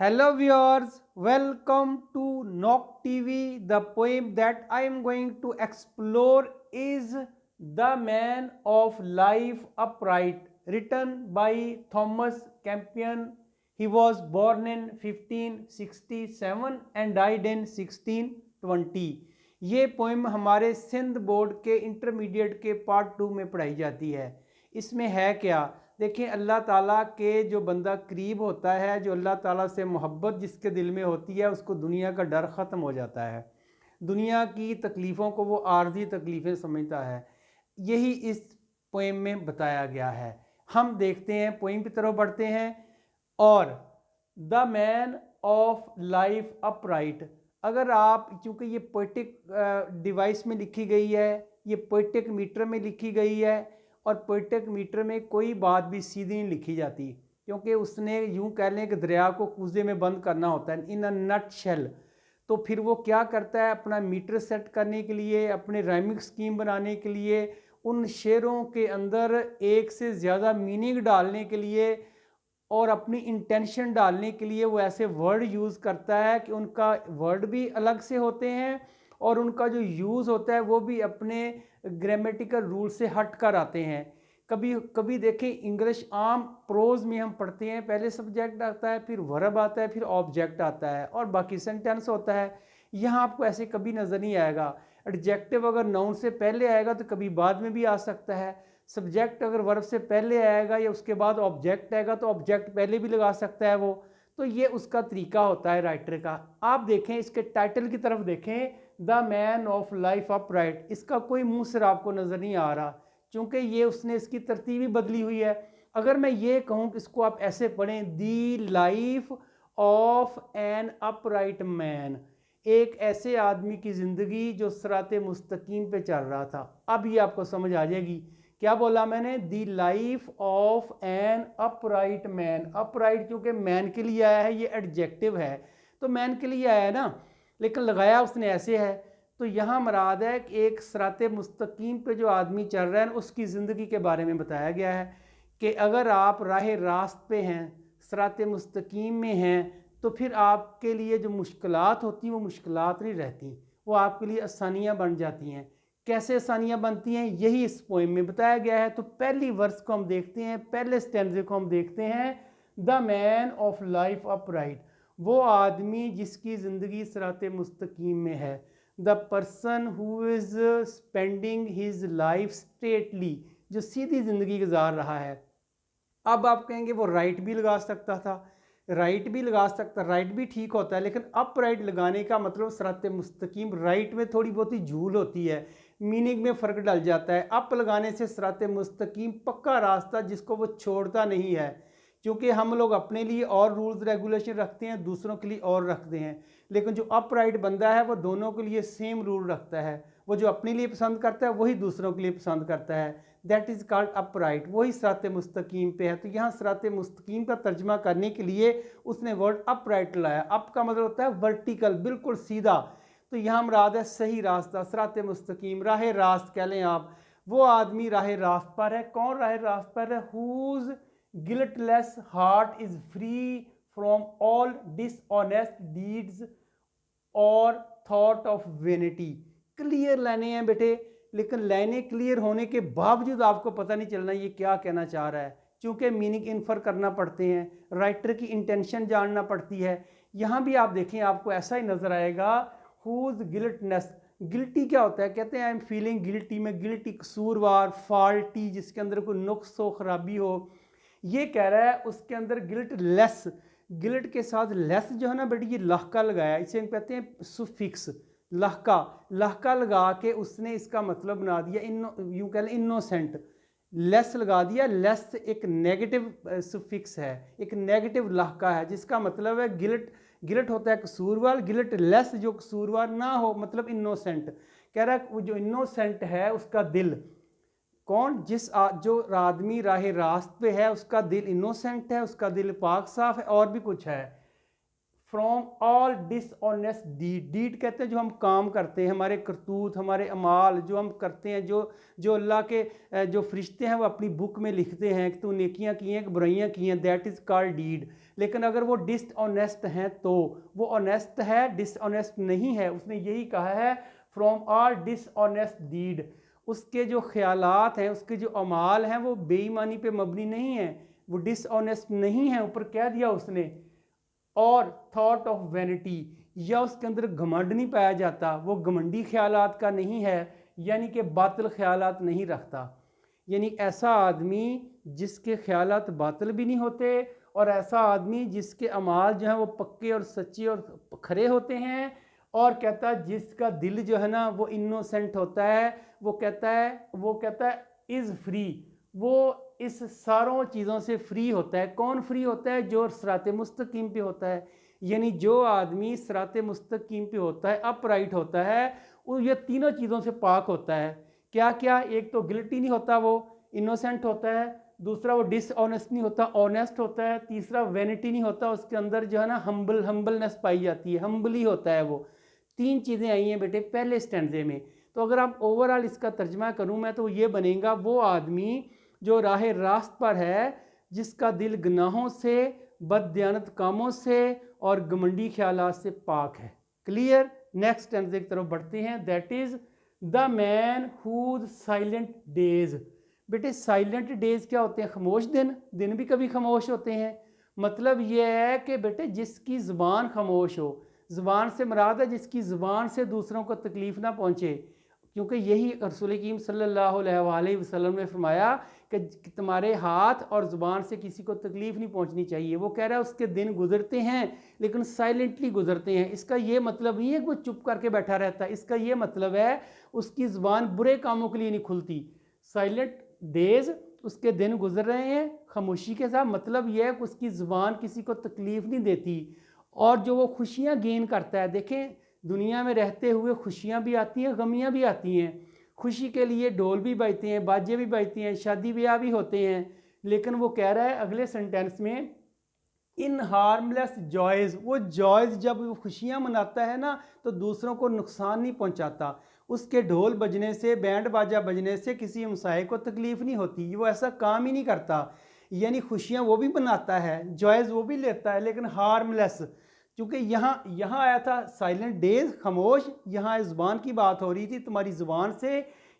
Hello viewers, welcome to Knock TV. The poem that I am going to explore is The Man of Life Upright, written by Thomas Campion. He was born in 1567 and died in 1620. ये poem हमारे Sindh board के intermediate के part 2 में पढ़ाई जाती है। इसमें है क्या, देखिए अल्लाह ताला के जो बंदा करीब होता है, जो अल्लाह ताला से मोहब्बत जिसके दिल में होती है, उसको दुनिया का डर ख़त्म हो जाता है। दुनिया की तकलीफ़ों को वो आर्जी तकलीफ़ें समझता है। यही इस पोएम में बताया गया है। हम देखते हैं, पोएम की तरफ बढ़ते हैं। और the man of life upright, अगर आप, चूँकि ये पोइटिक डिवाइस में लिखी गई है, ये पोइटिक मीटर में लिखी गई है, और पोइटिक मीटर में कोई बात भी सीधी नहीं लिखी जाती, क्योंकि उसने यूं कह लें कि दरिया को कूजे में बंद करना होता है, इन अ नट शेल। तो फिर वो क्या करता है, अपना मीटर सेट करने के लिए, अपने राइमिंग स्कीम बनाने के लिए, उन शेरों के अंदर एक से ज़्यादा मीनिंग डालने के लिए और अपनी इंटेंशन डालने के लिए वो ऐसे वर्ड यूज़ करता है कि उनका वर्ड भी अलग से होते हैं और उनका जो यूज़ होता है वो भी अपने ग्रामेटिकल रूल से हट कर आते हैं। कभी कभी देखें, इंग्लिश आम प्रोज में हम पढ़ते हैं, पहले सब्जेक्ट आता है, फिर वर्ब आता है, फिर ऑब्जेक्ट आता है और बाकी सेंटेंस होता है। यहाँ आपको ऐसे कभी नज़र नहीं आएगा। एडजेक्टिव अगर नाउन से पहले आएगा तो कभी बाद में भी आ सकता है। सब्जेक्ट अगर वर्ब से पहले आएगा या उसके बाद ऑब्जेक्ट आएगा तो ऑब्जेक्ट पहले भी लगा सकता है वो। तो ये उसका तरीका होता है राइटर का। आप देखें, इसके टाइटल की तरफ देखें, the man of life upright. इसका कोई मुंह सिर आपको नज़र नहीं आ रहा, क्योंकि ये उसने इसकी तरतीब ही बदली हुई है। अगर मैं ये कहूँ कि इसको आप ऐसे पढ़ें, the life of an upright man, एक ऐसे आदमी की ज़िंदगी जो सिराते मुस्तकीम पे चल रहा था। अब ये आपको समझ आ जाएगी। क्या बोला मैंने, the life of an upright man. Upright क्योंकि मैन के लिए आया है, ये एडजेक्टिव है तो मैन के लिए आया है ना, लेकिन लगाया उसने ऐसे है। तो यहाँ मराद है कि एक सिराते मुस्तकीम पे जो आदमी चल रहा है उसकी ज़िंदगी के बारे में बताया गया है कि अगर आप राह रास्त पे हैं, सिराते मुस्तकीम में हैं, तो फिर आपके लिए जो मुश्किलात होती हैं वो मुश्किलात नहीं रहती, वो आपके लिए आसानियाँ बन जाती हैं। कैसे आसानियाँ बनती हैं, यही इस पोएम में बताया गया है। तो पहली वर्स को हम देखते हैं, पहले स्टैंजे को हम देखते हैं। The man of life upright, वो आदमी जिसकी ज़िंदगी सिराते मुस्तकीम में है। The person who is spending his life straightly, जो सीधी ज़िंदगी गुजार रहा है। अब आप कहेंगे वो राइट भी लगा सकता था, राइट भी लगा सकता, राइट भी ठीक होता है, लेकिन अप राइट लगाने का मतलब सिराते मुस्तकीम, राइट में थोड़ी बहुत ही झूल होती है, मीनिंग में फ़र्क डल जाता है। अप लगाने से सिराते मुस्तकीम पक्का रास्ता जिसको वो छोड़ता नहीं है, क्योंकि हम लोग अपने लिए और रूल्स रेगुलेशन रखते हैं, दूसरों के लिए और रखते हैं, लेकिन जो अपराइट बंदा है वो दोनों के लिए सेम रूल रखता है। वो जो अपने लिए पसंद करता है वही दूसरों के लिए पसंद करता है। दैट इज़ कॉल्ड अपराइट, वही सिराते मुस्तकीम पे है। तो यहाँ सिराते मुस्तकीम का तर्जमा करने के लिए उसने वर्ड अपराइट लाया। अप का मतलब होता है वर्टिकल, बिल्कुल सीधा। तो यहाँ मुराद है सही रास्ता, सिराते मुस्तकीम, राह रास्त कह लें आप। वो आदमी राह रास्त पर है। कौन राह रास्त पर है? Whose guiltless heart is free from all dishonest deeds और थॉट ऑफ वेनिटी। क्लियर लाइनें हैं बेटे, लेकिन लाइनें क्लियर होने के बावजूद आपको पता नहीं चलना ये क्या कहना चाह रहा है, क्योंकि मीनिंग इन्फर करना पड़ते हैं, राइटर की इंटेंशन जानना पड़ती है। यहाँ भी आप देखें, आपको ऐसा ही नजर आएगा, हुज गिल्टनेस। गिल्टी क्या होता है? कहते हैं आई एम फीलिंग गिल्टी में, गिल्टी कसूरवार, फॉल्टी, जिसके अंदर कोई नुक्स हो, खराबी हो। ये कह रहा है उसके अंदर गिल्ट लेस, गिल्ट के साथ लेस जो है ना बेटी, ये लहका लगाया, इसे हम कहते हैं सुफिक्स, लहका। लहका लगा के उसने इसका मतलब बना दिया यूं कह लें इनोसेंट। लेस लगा दिया, लेस एक नेगेटिव सुफिक्स है, एक नेगेटिव लहका है, जिसका मतलब है गिल्ट। गिल्ट होता है कसूरवार, गिल्ट लेस जो कसूरवार ना हो, मतलब इनोसेंट। कह रहा है वो जो इनोसेंट है उसका दिल, कौन? जो आदमी राह रास्त पे है उसका दिल इनोसेंट है, उसका दिल पाक साफ है, और भी कुछ है। From all dishonest deed. Deed कहते हैं जो हम काम करते हैं, हमारे करतूत, हमारे अमाल जो हम करते हैं, जो अल्लाह के जो फरिश्ते हैं वो अपनी बुक में लिखते हैं कि तू नेकियां की हैं कि बुराइयां की हैं, दैट इज़ कॉल्ड डीड। लेकिन अगर वो डिसऑनेस्ट हैं तो वो ऑनेस्ट है, डिसऑनेस्ट नहीं है। उसने यही कहा है फ्रॉम ऑल डिसऑनेस्ट डीड। उसके जो ख्यालात हैं, उसके जो अमाल हैं वो बेईमानी पे मबनी नहीं है, वो डिसऑनेस्ट नहीं है। ऊपर कह दिया उसने, और थॉट ऑफ वैनिटी, या उसके अंदर घमंड नहीं पाया जाता, वो घमंडी ख्यालात का नहीं है, यानी कि बातिल ख्यालात नहीं रखता। यानी ऐसा आदमी जिसके ख्यालात बातिल भी नहीं होते, और ऐसा आदमी जिसके अमाल जो हैं वो पक्के और सच्चे और खरे होते हैं। और कहता है जिसका दिल जो है ना वो इनोसेंट होता है, वो कहता है इज़ फ्री, वो इस सारों चीज़ों से फ्री होता है। कौन फ्री होता है? जो सिरात मुस्तकीम पे होता है। यानी जो आदमी सिरात मुस्तकीम पे होता है, अपराइट होता है, वो ये तीनों चीज़ों से पाक होता है। क्या क्या? एक तो गिल्टी नहीं होता, वो इनोसेंट होता है। दूसरा वो डिसऑनेस्ट नहीं होता, ऑनेस्ट होता है। तीसरा वैनिटी नहीं होता, उसके अंदर जो है ना हम्बलनेस पाई जाती है, हम्बली होता है वो। तीन चीज़ें आई हैं बेटे पहले स्टैंडे में। तो अगर आप ओवरऑल इसका तर्जमा करूँ मैं तो ये बनेगा, वो आदमी जो राह रास्त पर है, जिसका दिल गुनाहों से, बददियानत कामों से और घमंडी ख्यालात से पाक है। क्लियर? नेक्स्ट स्टैंडे की तरफ बढ़ते हैं। That is the man whose silent days. बेटे साइलेंट डेज क्या होते हैं? खामोश दिन। दिन भी कभी खामोश होते हैं। मतलब ये है कि बेटे जिसकी ज़ुबान खामोश हो, ज़ुबान से मुराद है जिसकी ज़ुबान से दूसरों को तकलीफ़ ना पहुँचे, क्योंकि यही रसूल करीम सल्लल्लाहु अलैहि वसल्लम ने फरमाया कि तुम्हारे हाथ और ज़ुबान से किसी को तकलीफ़ नहीं पहुंचनी चाहिए। वो कह रहा है उसके दिन गुजरते हैं लेकिन साइलेंटली गुजरते हैं। इसका ये मतलब नहीं है कि वो चुप करके बैठा रहता है, इसका ये मतलब है उसकी ज़ुबान बुरे कामों के लिए नहीं खुलती। साइलेंट डेज, उसके दिन गुजर रहे हैं खामोशी के साथ, मतलब यह है कि उसकी ज़ुबान किसी को तकलीफ़ नहीं देती। और जो वो खुशियाँ गेन करता है, देखें दुनिया में रहते हुए खुशियाँ भी आती हैं, गमियाँ भी आती हैं। खुशी के लिए ढोल भी बजते हैं, बाजे भी बजते हैं, शादी ब्याह भी होते हैं। लेकिन वो कह रहा है अगले सेंटेंस में, इन हार्मलेस जॉयज़, वो जॉयज़ जब वो खुशियाँ मनाता है ना तो दूसरों को नुकसान नहीं पहुंचाता। उसके ढोल बजने से, बैंड बाजा बजने से किसी हमसाये को तकलीफ़ नहीं होती, वो ऐसा काम ही नहीं करता। यानी खुशियाँ वो भी मनाता है, जॉयज़ वो भी लेता है, लेकिन हार्मलेस। क्योंकि यहाँ आया था साइलेंट डेज, खामोश, यहाँ ज़ुबान की बात हो रही थी तुम्हारी ज़ुबान से।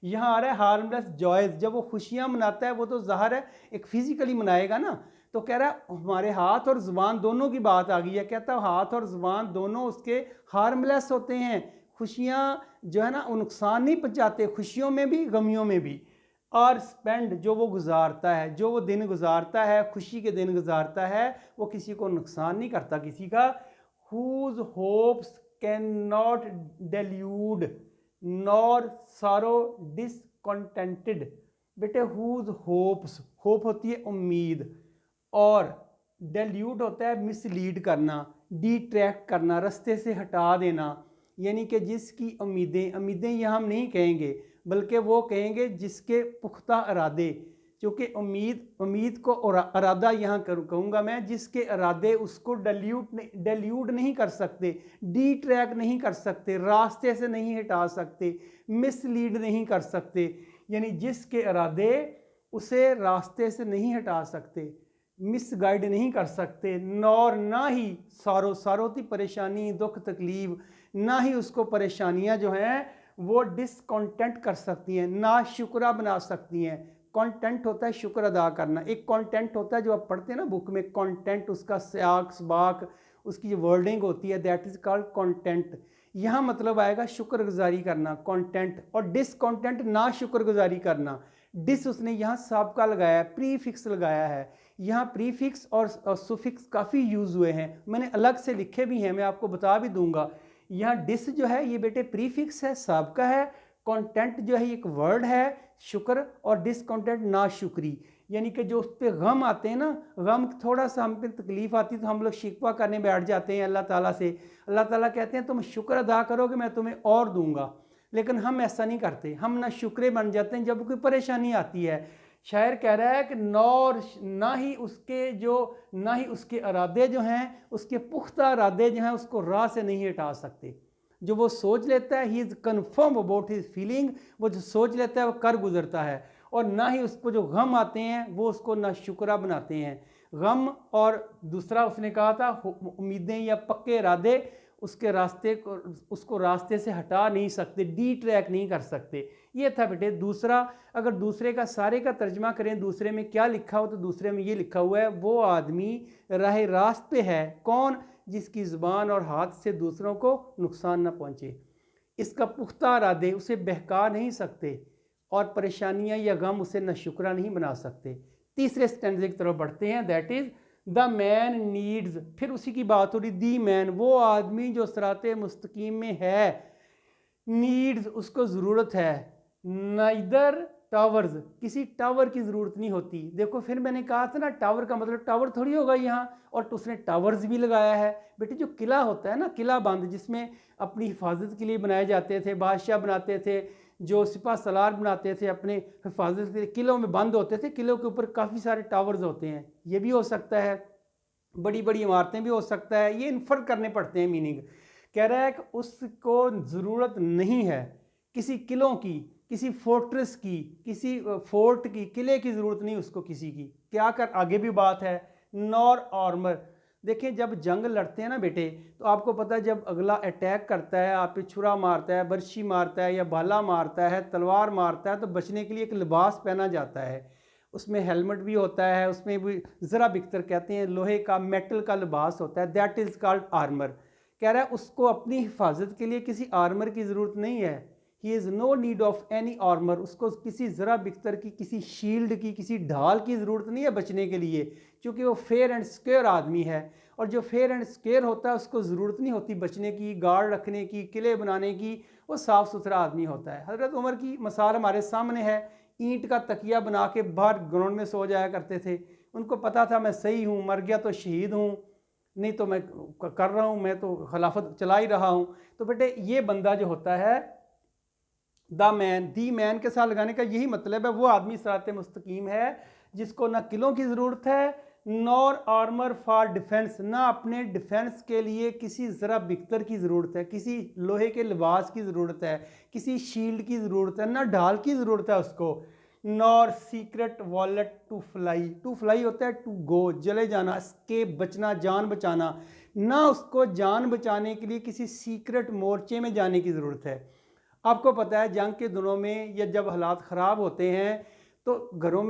यहाँ आ रहा है हार्मलेस जॉयज़, जब वो खुशियाँ मनाता है वो तो ज़ाहिर है एक फ़िज़िकली मनाएगा ना। तो कह रहा है हमारे हाथ और ज़ुबान दोनों की बात आ गई है। कहता है हाथ और ज़ुबान दोनों उसके हार्मलेस होते हैं। खुशियाँ जो है ना वो नुकसान नहीं पहुँचाते, खुशियों में भी गमियों में भी। और स्पेंड, जो वो गुजारता है, जो वो दिन गुजारता है, खुशी के दिन गुजारता है, वो किसी को नुकसान नहीं करता किसी का। whose hopes cannot delude nor sorrow discontented। बेटे whose hopes, होप होती है उम्मीद, और डेल्यूट होता है मिसलीड करना, डिट्रैक्ट करना, रास्ते से हटा देना। यानी कि जिसकी उम्मीदें, उम्मीदें यहाँ हम नहीं कहेंगे बल्कि वो कहेंगे जिसके पुख्ता इरादे, क्योंकि उम्मीद को इरादा यहाँ कहूँगा मैं, जिसके इरादे उसको डेल्यूट नहीं कर सकते, डिट्रैक नहीं कर सकते, रास्ते से नहीं हटा सकते, मिसलीड नहीं कर सकते। यानी जिसके इरादे उसे रास्ते से नहीं हटा सकते, मिसगाइड नहीं कर सकते, नौर ना ही सारो थी परेशानी, दुख तकलीफ, ना ही उसको परेशानियां जो हैं वो डिसकॉन्टेंट कर सकती हैं, ना शुक्रा बना सकती हैं। कंटेंट होता है शुक्र अदा करना। एक कंटेंट होता है जो आप पढ़ते हैं ना बुक में, कंटेंट, उसका स्याक सबाक, उसकी जो वर्डिंग होती है, दैट इज़ कॉल्ड कंटेंट। यहाँ मतलब आएगा शुक्रगुजारी करना, कंटेंट। और डिसकंटेंट ना शुक्रगुजारी करना। डिस उसने यहाँ साबका लगाया है, प्रीफिक्स लगाया है। यहाँ प्रीफिक्स और सुफिक्स काफ़ी यूज़ हुए हैं, मैंने अलग से लिखे भी हैं, मैं आपको बता भी दूंगा। यहाँ डिस जो है ये बेटे प्रीफिक्स है, साबका है। कंटेंट जो है एक वर्ड है, शुक्र, और डिसकंटेंट ना शुक्री। यानी कि जो उस पर गम आते हैं ना, गम थोड़ा सा हम पे तकलीफ़ आती है तो हम लोग शिकवा करने बैठ जाते हैं अल्लाह ताला से। अल्लाह ताला कहते हैं तुम शुक्र अदा करोगे मैं तुम्हें और दूंगा, लेकिन हम ऐसा नहीं करते। हम ना शुक्रे बन जाते हैं जब कोई परेशानी आती है। शायर कह रहा है कि नौर ना ही उसके इरादे जो हैं, उसके पुख्ता इरादे जो हैं उसको राह से नहीं हटा सकते। जो वो सोच लेता है, he is confirm about his feeling, वो जो सोच लेता है वो कर गुजरता है। और ना ही उसको जो गम आते हैं वो उसको नाशुक्रा बनाते हैं। गम और दूसरा उसने कहा था उम्मीदें या पक्के इरादे उसको रास्ते से हटा नहीं सकते, डी ट्रैक नहीं कर सकते। ये था बेटे दूसरा। अगर दूसरे का सारे का तर्जमा करें दूसरे में क्या लिखा हो, तो दूसरे में ये लिखा हुआ है, वो आदमी राह रास्त पे है कौन, जिसकी ज़ुबान और हाथ से दूसरों को नुकसान ना पहुँचे। इसका पुख्ता इरादे उसे बहका नहीं सकते और परेशानियां या गम उसे नाशुक्रा नहीं बना सकते। तीसरे स्टैंडे की तरफ बढ़ते हैं, that is the man needs. फिर उसी की बात हो रही, दी मैन, वो आदमी जो सिराते मुस्तकीम में है, नीड्स उसको ज़रूरत है, नाइदर टावर्स, किसी टावर की ज़रूरत नहीं होती। देखो फिर मैंने कहा था ना, टावर का मतलब टावर थोड़ी होगा यहाँ, और तो उसने टावर्स भी लगाया है। बेटे जो किला होता है ना, किला बंद, जिसमें अपनी हिफाजत के लिए बनाए जाते थे, बादशाह बनाते थे, जो सिपा सलार बनाते थे अपने हिफाजत के लिए, किलों में बंद होते थे, किलों के ऊपर काफ़ी सारे टावर्स होते हैं। ये भी हो सकता है, बड़ी बड़ी इमारतें भी हो सकता है, ये इन्फर करने पड़ते हैं मीनिंग। कह रहा है कि उसको ज़रूरत नहीं है किसी किलों की, किसी फोर्ट्रेस की, किसी फोर्ट की, किले की ज़रूरत नहीं उसको किसी की। क्या कर आगे भी बात है, नॉर आर्मर। देखें जब जंग लड़ते हैं ना बेटे, तो आपको पता है जब अगला अटैक करता है, आप पे छुरा मारता है, बर्शी मारता है, या भाला मारता है, तलवार मारता है, तो बचने के लिए एक लिबास पहना जाता है। उसमें हेलमेट भी होता है, उसमें भी ज़रा बिख्तर कहते हैं लोहे का, मेटल का लिबास होता है, दैट इज़ कॉल्ड आर्मर। कह रहा है उसको अपनी हिफाजत के लिए किसी आर्मर की ज़रूरत नहीं है। He is no need of any armour, उसको किसी ज़रा बिख्तर की, किसी शील्ड की, किसी ढाल की ज़रूरत नहीं है बचने के लिए, क्योंकि वो फेयर एंड स्क्योर आदमी है। और जो फेयर एंड स्क्योर होता है उसको ज़रूरत नहीं होती बचने की, गार्ड रखने की, किले बनाने की, वो साफ़ सुथरा आदमी होता है। हज़रत उमर की मिसाल हमारे सामने है, ईंट का तकिया बना के बाहर ग्राउंड में सो जाया करते थे। उनको पता था मैं सही हूँ, मर गया तो शहीद हूँ, नहीं तो मैं कर रहा हूँ, मैं तो खिलाफत चला ही रहा हूँ। तो बेटे ये बंदा जो होता है, द मैन, दी मैन के साथ लगाने का यही मतलब है, वो आदमी सिराते मुस्तकीम है जिसको ना किलों की ज़रूरत है, नॉर आर्मर फॉर डिफेंस, ना अपने डिफेंस के लिए किसी ज़रा बिख्तर की ज़रूरत है, किसी लोहे के लिबास की ज़रूरत है, किसी शील्ड की ज़रूरत है, ना ढाल की ज़रूरत है उसको। Nor secret wallet to fly, to fly होता है टू गो, जले जाना, स्केप, बचना, जान बचाना, ना उसको जान बचाने के लिए किसी सीक्रेट मोर्चे में जाने की ज़रूरत है। आपको पता है जंग के दिनों में या जब हालात ख़राब होते हैं तो घरों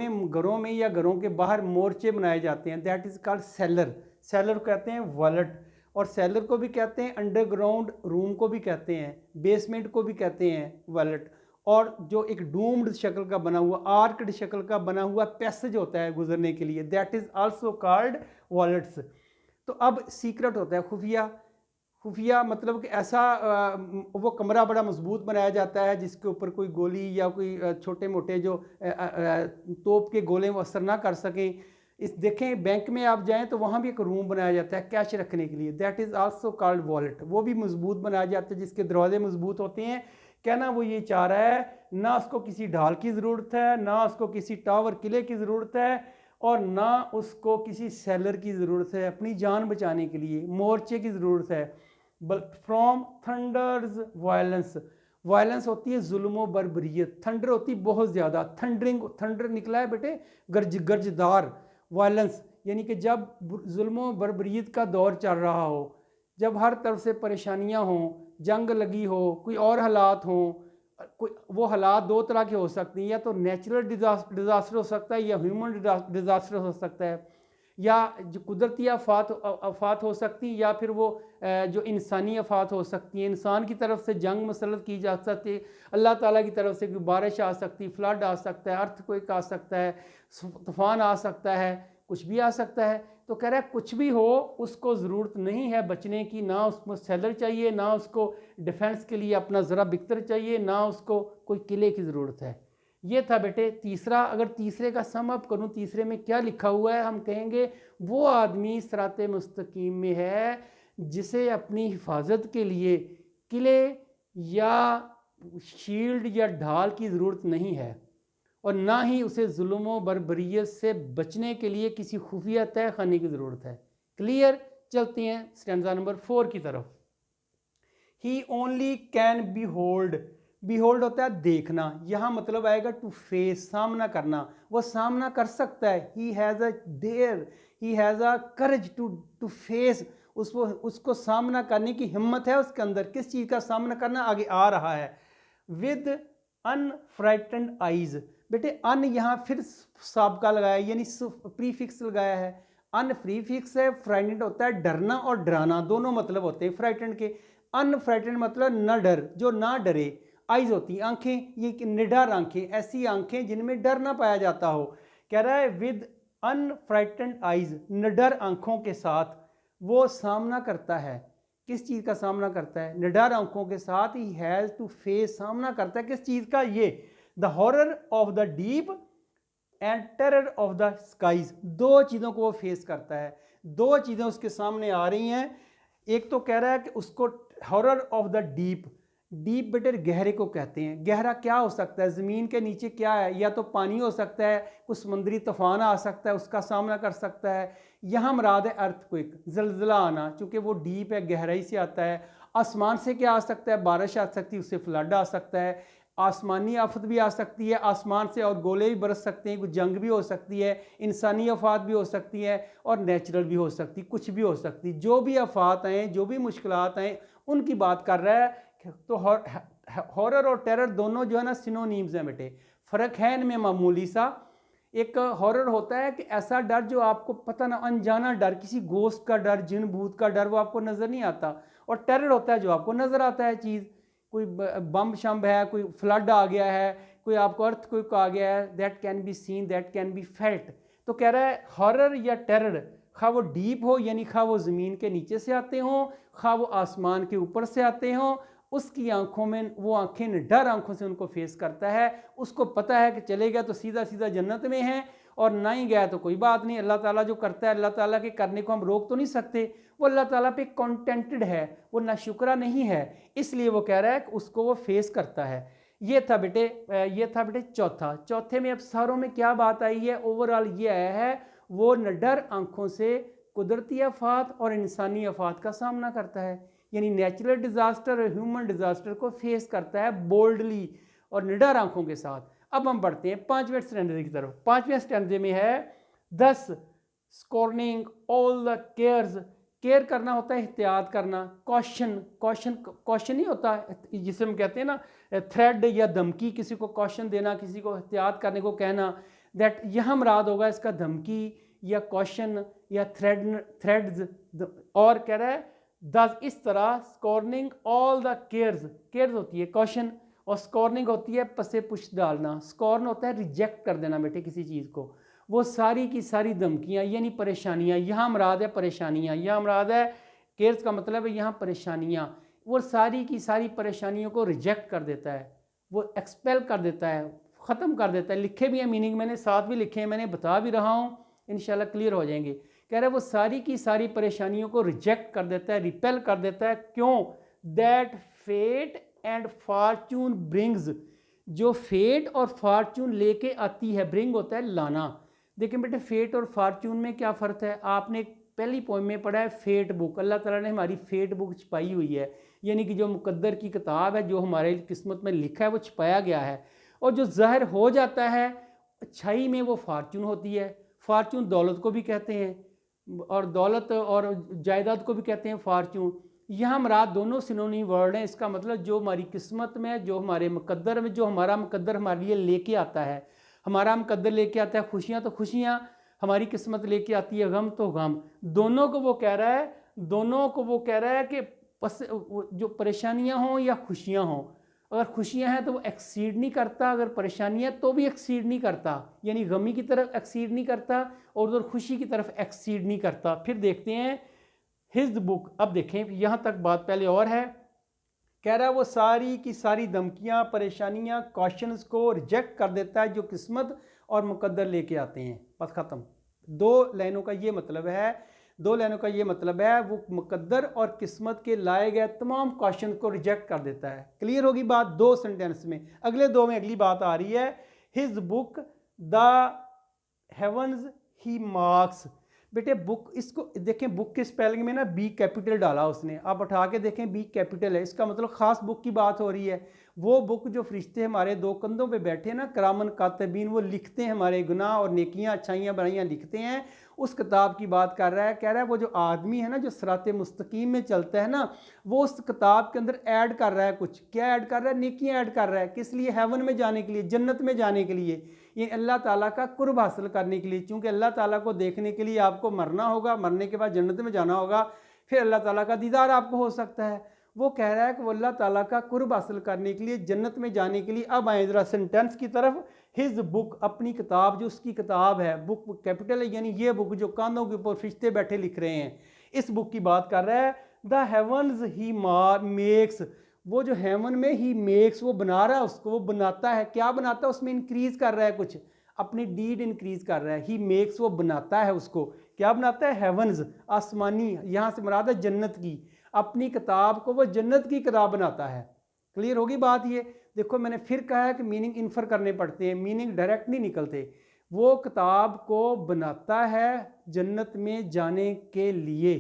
में या घरों के बाहर मोर्चे बनाए जाते हैं, that is called seller. Seller कहते हैं वॉलेट, और सेलर को भी कहते हैं अंडरग्राउंड रूम को भी कहते हैं, बेसमेंट को भी कहते हैं वॉलेट। और जो एक डूम्ड शक्ल का बना हुआ, आर्कड शक्ल का बना हुआ पैसेज होता है गुजरने के लिए, that is also called wallets. तो अब सीक्रेट होता है खुफिया। खुफिया मतलब कि ऐसा वो कमरा बड़ा मजबूत बनाया जाता है जिसके ऊपर कोई गोली या कोई छोटे मोटे जो तोप के गोले वो असर ना कर सकें। इस देखें बैंक में आप जाएं तो वहाँ भी एक रूम बनाया जाता है कैश रखने के लिए, that is also called wallet. वो भी मजबूत बनाया जाता है जिसके दरवाजे मजबूत होते हैं। कहना वो ये चाह रहा है, ना उसको किसी ढाल की ज़रूरत है, ना उसको किसी टावर किले की ज़रूरत है, और ना उसको किसी सेलर की ज़रूरत है अपनी जान बचाने के लिए, मोर्चे की ज़रूरत है। फ्रॉम थंडर्स वायलेंस, वायलेंस होती है जुल्म बर्बरियत, थंडर होती है बहुत ज़्यादा, थंडरिंग, थंडर निकला है बेटे गर्जदार, वायलेंस यानी कि जब जुल्म बर्बरियत का दौर चल रहा हो, जब हर तरफ से परेशानियां हों, जंग लगी हो, कोई और हालात हों, कोई वो हालात दो तरह के हो सकते हैं, या तो नेचुरल डिज़ास्टर हो सकता है या ह्यूमन डिज़ास्टर हो सकता है, या जो कुदरती आफात हो सकती हैं, या फिर वो जो इंसानी आफात हो सकती हैं। इंसान की तरफ से जंग मसलत की जा सकती है, अल्लाह ताला की तरफ से कोई बारिश आ सकती है, फ्लड आ सकता है, अर्थक्वेक आ सकता है, तूफान आ सकता है, कुछ भी आ सकता है। तो कह रहा है कुछ भी हो उसको ज़रूरत नहीं है बचने की, ना उसको सेलर चाहिए, ना उसको डिफेंस के लिए अपना ज़रा बिख्तर चाहिए, ना उसको कोई किले की ज़रूरत है। ये था बेटे तीसरा। अगर तीसरे का सम अप करूँ, तीसरे में क्या लिखा हुआ है, हम कहेंगे वो आदमी सिराते मुस्तकीम में है जिसे अपनी हिफाजत के लिए किले या शील्ड या ढाल की ज़रूरत नहीं है। और ना ही उसे जुल्म बर्बरियत से बचने के लिए किसी खुफिया तय खाने की ज़रूरत है। क्लियर। चलते हैं स्टैंजा नंबर 4 की तरफ। He only can behold, behold होता है देखना, यहाँ मतलब आएगा टू फेस, सामना करना, वो सामना कर सकता है। He has a dare, he has a courage to face, उसको सामना करने की हिम्मत है उसके अंदर। किस चीज़ का सामना करना, आगे आ रहा है। विद अनफ्राइटेंड आइज, बेटे अन यहाँ फिर साबका लगाया यानी प्रीफिक्स लगाया है। अन प्रीफिक्स है, फ्राइटेंड होता है डरना और डराना, दोनों मतलब होते हैं फ्राइटेंड के। अनफ्राइटेंड मतलब न डर, जो ना डरे। आइज होती आंखें, ये निडर आंखें, ऐसी आंखें जिनमें डर ना पाया जाता हो। कह रहा है विद अनफ्राइटेंड आइज, निडर आंखों के साथ वो सामना करता है। किस चीज़ का सामना करता है, निडर आंखों के साथ। ही हैज़ टू फेस, सामना करता है किस चीज़ का, ये the horror of the deep and terror of the skies, दो चीज़ों को वो फेस करता है। दो चीज़ें उसके सामने आ रही हैं। एक तो कह रहा है कि उसको horror of the deep, deep बेटे गहरे को कहते हैं। गहरा क्या हो सकता है, ज़मीन के नीचे क्या है, या तो पानी हो सकता है, कुछ समुद्री तूफान आ सकता है, उसका सामना कर सकता है। यहाँ मुराद है अर्थक्वेक, जलजला आना, चूँकि वो डीप है, गहराई से आता है। आसमान से क्या आ सकता है, बारिश आ सकती है, उससे फ्लड आ सकता है। आसमानी आफत भी आ सकती है, आसमान से और गोले भी बरस सकते हैं, कुछ जंग भी हो सकती है, इंसानी आफात भी हो सकती है, और नेचुरल भी हो सकती, कुछ भी हो सकती। जो भी आफात आएँ, जो भी मुश्किलात आएँ, उनकी बात कर रहा है। तो हॉरर और टेरर दोनों जो है ना सिनोनीम्स हैं बेटे, फ़र्क है इनमें मामूली सा। एक हॉरर होता है कि ऐसा डर जो आपको पता ना, अनजाना डर, किसी गोश्त का डर, जिन भूत का डर, वो आपको नज़र नहीं आता। और टेरर होता है जो आपको नज़र आता है चीज़, कोई बम शम्ब है, कोई फ्लड आ गया है, कोई आपको अर्थक्वेक आ गया है, that can be seen, that can be felt. तो कह रहा है हॉरर या टेरर, खा वो डीप हो यानी खा वो ज़मीन के नीचे से आते हों, खा वो आसमान के ऊपर से आते हों, उसकी आंखों में, वो आंखें निडर आंखों से उनको फेस करता है। उसको पता है कि चले गया तो सीधा सीधा जन्नत में है, और ना ही गया तो कोई बात नहीं। अल्लाह ताला जो करता है, अल्लाह ताला के करने को हम रोक तो नहीं सकते। वो अल्लाह ताला पे कॉन्टेंटेड है, वो नाशुक्रा नहीं है, इसलिए वो कह रहा है कि उसको वो फेस करता है। ये था बेटे चौथा। चौथे में अब सारों में क्या बात आई है, ओवरऑल ये आया है, वो निडर आंखों से कुदरती आफात और इंसानी आफात का सामना करता है, यानी नेचुरल डिज़ास्टर और ह्यूमन डिज़ास्टर को फेस करता है बोल्डली और निडर आंखों के साथ। अब हम बढ़ते हैं पांचवें स्टैंडे की तरफ। पांचवें स्टैंडे में है दस स्कॉर्निंग ऑल द केयर्स, केयर करना होता है एहतियात करना, कॉशन, कॉशन नहीं होता जिसे हम कहते हैं ना थ्रेड या धमकी, किसी को कॉशन देना, किसी को एहतियात करने को कहना, दैट यहाँ मुराद होगा इसका धमकी या कॉशन या थ्रेड्स। और कह रहा है दस, इस तरह स्कॉर्निंग ऑल द केयर्स, केयर्स होती है कॉशन, और स्कॉर्निंग होती है पसे पुछ डालना। स्कॉर्न होता है रिजेक्ट कर देना बेटे किसी चीज़ को। वो सारी की सारी धमकियाँ यानी परेशानियाँ, यहाँ मुराद है परेशानियाँ, यहाँ मुराद है, केयर्स का मतलब है यहाँ परेशानियाँ। वो सारी की सारी परेशानियों को रिजेक्ट कर देता है, वो एक्सपेल कर देता है, ख़त्म कर देता है। लिखे भी हैं मीनिंग, मैंने साथ भी लिखे हैं, मैंने बता भी रहा हूँ, इंशाल्लाह क्लियर हो जाएंगे। कह रहा है वो सारी की सारी परेशानियों को रिजेक्ट कर देता है, रिपेल कर देता है। क्यों? That fate and fortune brings, जो फेट और फॉर्चून लेके आती है, ब्रिंग होता है लाना। देखिए बेटे फेट और फॉर्चून में क्या फ़र्क है, आपने पहली पोइम में पढ़ा है फेट बुक, अल्लाह ताला ने हमारी फेट बुक छपाई हुई है, यानी कि जो मुकद्दर की किताब है, जो हमारे किस्मत में लिखा है वो छपाया गया है। और जो ज़ाहिर हो जाता है अच्छाई में वो फॉर्चून होती है। फॉर्चून दौलत को भी कहते हैं, और दौलत और जायदाद को भी कहते हैं फॉर्चून। यहाँ मुराद दोनों सिनोनिम वर्ड हैं। इसका मतलब जो हमारी किस्मत में, जो हमारे मुकद्दर में, जो हमारा मुकद्दर हमारे लिए लेके आता है, हमारा मुकद्दर लेके आता है खुशियाँ तो खुशियाँ, हमारी किस्मत लेके आती है गम तो गम। दोनों को वो कह रहा है, दोनों को वो कह रहा है कि जो परेशानियाँ हों या खुशियाँ हों, अगर खुशियाँ हैं तो वो एक्सीड नहीं करता, अगर परेशानियाँ तो भी एक्सीड नहीं करता, यानी गमी की तरफ एक्सीड नहीं करता और उधर खुशी की तरफ एक्सीड नहीं करता। फिर देखते हैं हिज बुक। अब देखें यहाँ तक बात पहले और है, कह रहा है वो सारी की सारी धमकियाँ, परेशानियाँ, क्वेश्चंस को रिजेक्ट कर देता है जो किस्मत और मुकद्दर लेके आते हैं। बस ख़त्म। दो लाइनों का ये मतलब है, वो मुकद्दर और किस्मत के लाए गए तमाम क्वेश्चन को रिजेक्ट कर देता है। क्लियर होगी बात दो सेंटेंस में। अगले दो में अगली बात आ रही है, his book the heavens he marks. बेटे बुक, इसको देखें, बुक के स्पेलिंग में ना बी कैपिटल डाला उसने, आप उठा के देखें बी कैपिटल है, इसका मतलब खास बुक की बात हो रही है। वो बुक जो फरिश्ते हमारे दो कंधों पे बैठे ना, करामन कातबीन, वो लिखते हैं हमारे गुनाह और नेकियां अच्छाइयां बुराइयां लिखते हैं, उस किताब की बात कर रहा है। कह रहा है वो जो आदमी है ना जो सिराते मुस्तकीम में चलता है ना, वो उस किताब के अंदर ऐड कर रहा है कुछ। क्या ऐड कर रहा है? नेकियां ऐड कर रहा है। किस लिए? हेवन में जाने के लिए, जन्नत में जाने के लिए, ये अल्लाह ताला का कुर्ब हासिल करने के लिए। चूंकि अल्लाह ताला को देखने के लिए आपको मरना होगा, मरने के बाद जन्नत में जाना होगा, फिर अल्लाह ताला का दीदार आपको हो सकता है। वो कह रहा है कि वो अल्लाह ताला का कुर्ब हासिल करने के लिए, जन्नत में जाने के लिए। अब आए जरा सेंटेंस की तरफ। हिज बुक, अपनी किताब, जो उसकी किताब है, बुक कैपिटल है, यानी ये बुक जो कांधों के ऊपर फरिश्ते बैठे लिख रहे हैं, इस बुक की बात कर रहा है। द हेवंस ही मेक्स, वो जो हेवन में ही मेक्स, वो बना रहा है उसको, वो बनाता है। क्या बनाता है? उसमें इंक्रीज कर रहा है कुछ, अपनी डीड इंक्रीज कर रहा है। ही मेक्स, वो बनाता है उसको। क्या बनाता है? हेवंस, आसमानी, यहां से मुराद है जन्नत की। अपनी किताब को वो जन्नत की किताब बनाता है। क्लियर होगी बात? ये देखो, मैंने फिर कहा है कि मीनिंग इन्फर करने पड़ते हैं, मीनिंग डायरेक्ट नहीं निकलते। वो किताब को बनाता है जन्नत में जाने के लिए,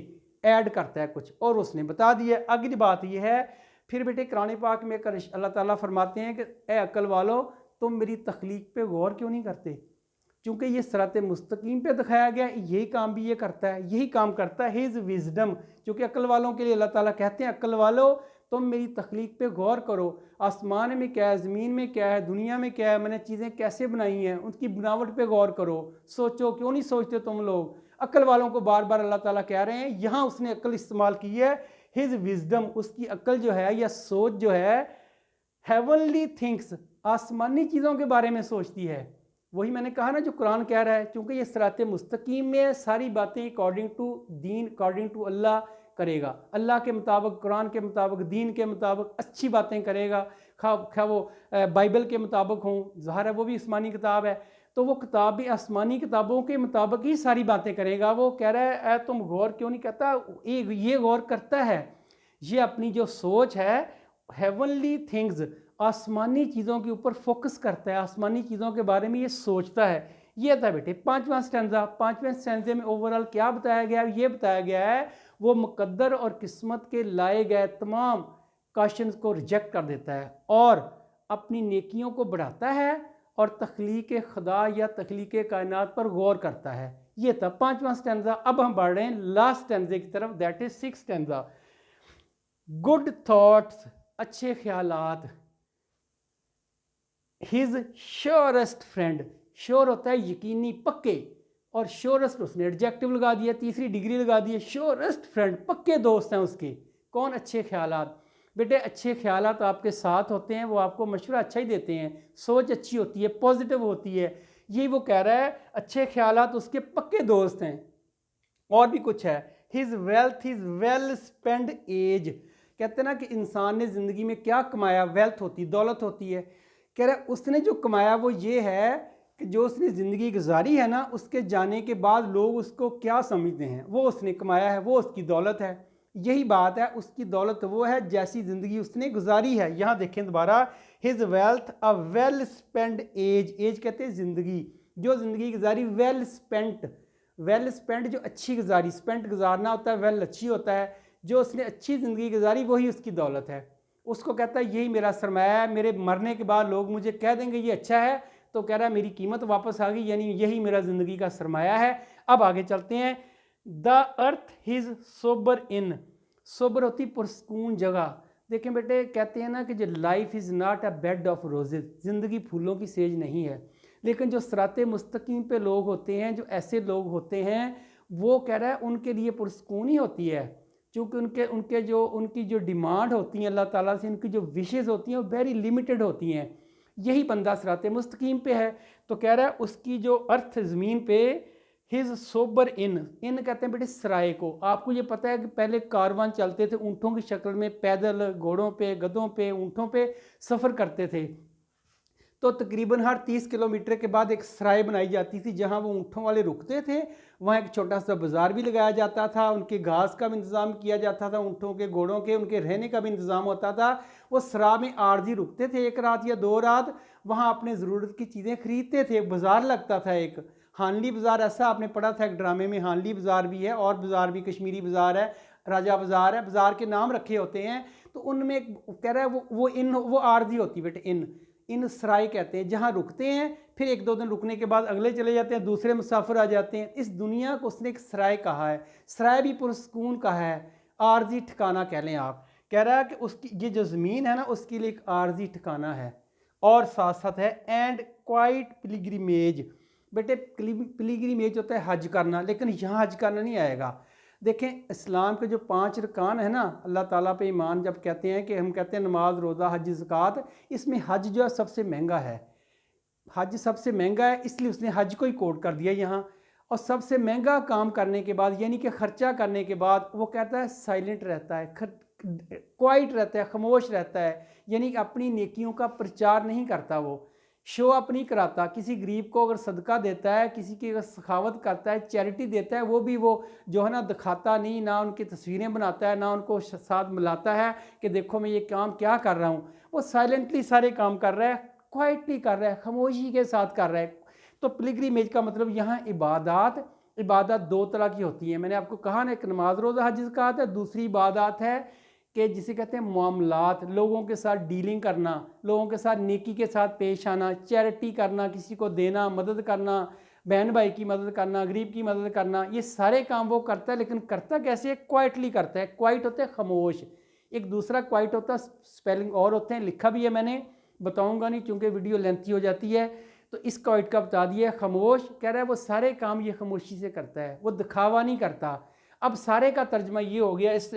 ऐड करता है कुछ, और उसने बता दिया। अगली बात यह है, फिर बेटे कुरान पाक में अल्लाह ताला फरमाते हैं कि ए अक्ल वालो, तुम मेरी तख्लीक पे गौर क्यों नहीं करते? चूंकि ये सिराते मुस्तकीम पे दिखाया गया, यही काम भी ये करता है, यही काम करता है। हिज विजडम, चूंकि अक्ल वालों के लिए अल्लाह ताला कहते हैं अक्ल वालो तुम मेरी तख्लीक पे गौर करो। आसमान में क्या है, ज़मीन में क्या है, दुनिया में क्या है, मैंने चीज़ें कैसे बनाई हैं, उनकी बनावट पे गौर करो, सोचो। क्यों नहीं सोचते तुम लोग? अक्ल वालों को बार बार अल्लाह ताला कह रहे हैं। यहाँ उसने अक्ल इस्तेमाल की है, हिज विजडम, उसकी अक्ल जो है या सोच जो है, हेवनली थिंग्स, आसमानी चीज़ों के बारे में सोचती है। वही मैंने कहा ना जो कुरान कह रहा है, क्योंकि ये सिराते मुस्तकीम में सारी बातें according to Deen, according to Allah करेगा, अल्लाह के मुताबिक, कुरान के मुताबिक, दीन के मुताबिक अच्छी बातें करेगा। खा वो बाइबल के मुताबिक हों, ज़ाहिर है वो भी आसमानी किताब है, तो वो किताब भी आसमानी किताबों के मुताबिक ही सारी बातें करेगा। वो कह रहा है तुम गौर क्यों नहीं करता? ये गौर करता है, ये अपनी जो सोच है हेवनली थिंग्स, आसमानी चीज़ों के ऊपर फोकस करता है, आसमानी चीज़ों के बारे में ये सोचता है। ये था बेटे पांचवा स्टैंजा। पांचवें स्टैंजे में ओवरऑल क्या बताया गया? ये बताया गया है वो मुकद्दर और किस्मत के लाए गए तमाम क्वेश्चंस को रिजेक्ट कर देता है और अपनी नेकियों को बढ़ाता है और तख्लीक खुदा या तख्लीक कायनात पर गौर करता है। ये था पांचवा स्टैंजा। अब हम बढ़ रहे हैं लास्ट स्टैंजे की तरफ, that is six stanza. Good thoughts, अच्छे ख्यालात, हिज श्योरेस्ट फ्रेंड, श्योर होता है यकीनी, पक्के, और श्योरेस्ट उसने एडजेक्टिव लगा दिया, तीसरी डिग्री लगा दी, श्योरेस्ट फ्रेंड, पक्के दोस्त हैं उसके। कौन? अच्छे ख्यालात। बेटे अच्छे ख्यालात आपके साथ होते हैं, वो आपको मशवरा अच्छा ही देते हैं, सोच अच्छी होती है, पॉजिटिव होती है। यही वो कह रहा है, अच्छे ख्यालात उसके पक्के दोस्त हैं। और भी कुछ है, his wealth is well spend as, कहते हैं ना कि इंसान ने ज़िंदगी में क्या कमाया, वेल्थ होती है, दौलत होती है। कह रहा है उसने जो कमाया वो ये है कि जो उसने ज़िंदगी गुजारी है ना, उसके जाने के बाद लोग उसको क्या समझते हैं, वो उसने कमाया है, वो उसकी दौलत है। यही बात है, उसकी दौलत वो है जैसी ज़िंदगी उसने गुजारी है। यहाँ देखें दोबारा, his wealth a well spend as, as कहते हैं ज़िंदगी, जो ज़िंदगी गुजारी, वेल स्पेंट, वेल स्पेंड जो अच्छी गुजारी, स्पेंट गुजारना होता है, वेल अच्छी होता है, जो उसने अच्छी ज़िंदगी गुजारी वही उसकी दौलत है। उसको कहता है यही मेरा सरमाया है, मेरे मरने के बाद लोग मुझे कह देंगे ये अच्छा है, तो कह रहा है मेरी कीमत वापस आ गई, यानी यही मेरा ज़िंदगी का सरमाया है। अब आगे चलते हैं। The earth his sober in, sober होती पुरस्कून जगह। देखें बेटे, कहते हैं ना कि जो life is not a bed of roses, ज़िंदगी फूलों की सेज नहीं है। लेकिन जो सिराते मुस्तकीम पे लोग होते हैं, जो ऐसे लोग होते हैं, वो कह रहा है उनके लिए पुरस्कून ही होती है, क्योंकि उनकी जो डिमांड होती है अल्लाह ताला से, उनकी जो विशेज़ होती हैं वो वेरी लिमिटेड होती हैं। यही बंदा सिराते मुस्तकीम पे है। तो कह रहा है उसकी जो अर्थ ज़मीन पे, हिज सोबर इन, इन कहते हैं बेटे सराय को। आपको ये पता है कि पहले कारवान चलते थे ऊँटों की शक्ल में, पैदल, घोड़ों पे, गधों पे, ऊँटों पे सफ़र करते थे। तो तकरीबन हर 30 किलोमीटर के बाद एक सराय बनाई जाती थी जहाँ वो ऊँटों वाले रुकते थे। वहाँ एक छोटा सा बाज़ार भी लगाया जाता था, उनके घास का भी इंतज़ाम किया जाता था, ऊँटों के घोड़ों के उनके रहने का भी इंतज़ाम होता था। वो सराय में आर्जी रुकते थे 1 रात या 2 रात, वहाँ अपने ज़रूरत की चीज़ें खरीदते थे। बाज़ार लगता था एक हानली बाज़ार, ऐसा आपने पढ़ा था एक ड्रामे में, हानली बाज़ार भी है और बाज़ार भी कश्मीरी बाज़ार है, राजा बाज़ार है, बाज़ार के नाम रखे होते हैं। तो उनमें कह रहा है वो आर्जी होती बेटे, इन सराय कहते हैं, जहाँ रुकते हैं, फिर 1-2 दिन रुकने के बाद अगले चले जाते हैं, दूसरे मुसाफिर आ जाते हैं। इस दुनिया को उसने एक सराय कहा है, सराय भी पुरस्कून कहा है, आर्जी ठिकाना कह लें आप। कह रहा है कि उसकी ये जो ज़मीन है ना, उसके लिए एक आर्जी ठिकाना है। और साथ साथ है एंड क्वाइट पिलग्रिमेज। बेटे पिलग्रिमेज होता है हज करना, लेकिन यहाँ हज करना नहीं आएगा। देखें, इस्लाम के जो 5 रकान है ना, अल्लाह ताला पे ईमान जब कहते हैं कि हम कहते हैं नमाज, रोज़ा, हज, ज़कात, इसमें हज जो है सबसे महंगा है। हज सबसे महंगा है, इसलिए उसने हज को ही कोट कर दिया यहाँ। और सबसे महंगा काम करने के बाद, यानी कि ख़र्चा करने के बाद, वो कहता है साइलेंट रहता है, क्वाइट रहता है, खामोश रहता है, यानी कि अपनी नेकियों का प्रचार नहीं करता, वो शो अप नहीं कराता। किसी गरीब को अगर सदका देता है, किसी की अगर सखावत करता है, चैरिटी देता है, वो भी वो जो है ना दिखाता नहीं, ना उनकी तस्वीरें बनाता है, ना उनको साथ मिलाता है कि देखो मैं ये काम क्या कर रहा हूँ। वो साइलेंटली सारे काम कर रहा है, क्वाइटली कर रहा है, खामोशी के साथ कर रहा है। तो पिलग्रिमेज का मतलब यहाँ इबादत 2 तरह की होती है। मैंने आपको कहा ना, एक नमाज, रोज़ा, हज, ज़कात है, दूसरी इबादत है कि जिसे कहते हैं मामलात, लोगों के साथ डीलिंग करना, लोगों के साथ नेकी के साथ पेश आना, चैरिटी करना, किसी को देना, मदद करना, बहन भाई की मदद करना, गरीब की मदद करना, ये सारे काम वो करता है। लेकिन करता कैसे है? क्वाइटली करता है। क्वाइट होता है खामोश। एक दूसरा क्वाइट होता है, स्पेलिंग और होते हैं, लिखा भी है मैंने, बताऊंगा नहीं क्योंकि वीडियो लेंथी हो जाती है। तो इस क्वाइट का बता दिया, खामोश। कह रहा है वो सारे काम ये खामोशी से करता है, वो दिखावा नहीं करता। अब सारे का तर्जमा ये हो गया, इस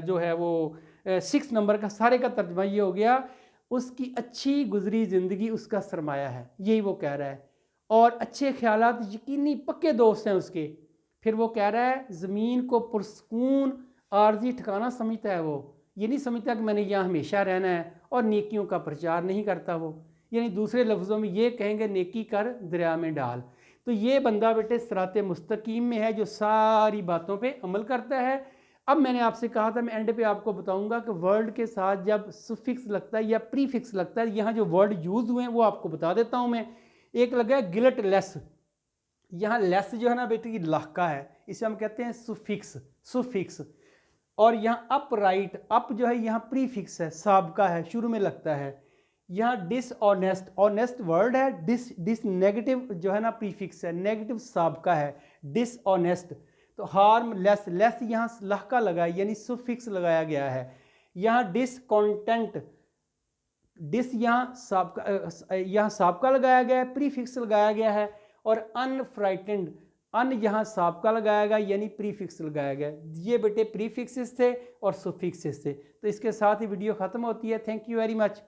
जो है वो 6 नंबर का सारे का तर्जमा ये हो गया, उसकी अच्छी गुजरी ज़िंदगी उसका सरमाया है, यही वो कह रहा है। और अच्छे ख्यालात यकीनी पक्के दोस्त हैं उसके। फिर वो कह रहा है ज़मीन को पुरस्कून आर्जी ठिकाना समझता है। वो ये नहीं समझता कि मैंने यहाँ हमेशा रहना है, और नेकियों का प्रचार नहीं करता वो। यानी दूसरे लफ्ज़ों में ये कहेंगे, नेकी कर दरिया में डाल। तो ये बंदा बेटे सिराते मुस्तकीम में है, जो सारी बातों पे अमल करता है। अब मैंने आपसे कहा था, मैं एंड पे आपको बताऊंगा कि वर्ड के साथ जब सुफिक्स लगता है या प्रीफिक्स लगता है, यहाँ जो वर्ड यूज़ हुए हैं वो आपको बता देता हूँ मैं। एक लगा है गिलट लेस, यहाँ लेस जो है ना बेटे की लाका है, इसे हम कहते हैं सुफिक्स। और यहाँ अप राइट, अप जो है यहाँ प्रीफिक्स है, साबका है, शुरू में लगता है। यहाँ डिसऑनेस्ट, ऑनेस्ट वर्ड है, डिस नेगेटिव जो है ना प्रीफिक्स है, नेगेटिव साबका है, डिसऑनेस्ट। तो हार्मलेस, लेस यहाँ लहका लगा है, यानी सुफिक्स लगाया गया है। यहाँ डिसकॉन्टेंट, डिस यहाँ साबका लगाया गया है, प्रीफिक्स लगाया गया है। और अनफ्राइटेंड, अन यहाँ साबका लगाया गया यानी प्रीफिक्स लगाया गया। ये बेटे प्रीफिक्सेस थे और सुफिक्सेस थे। तो इसके साथ ही वीडियो ख़त्म होती है। Thank you very much.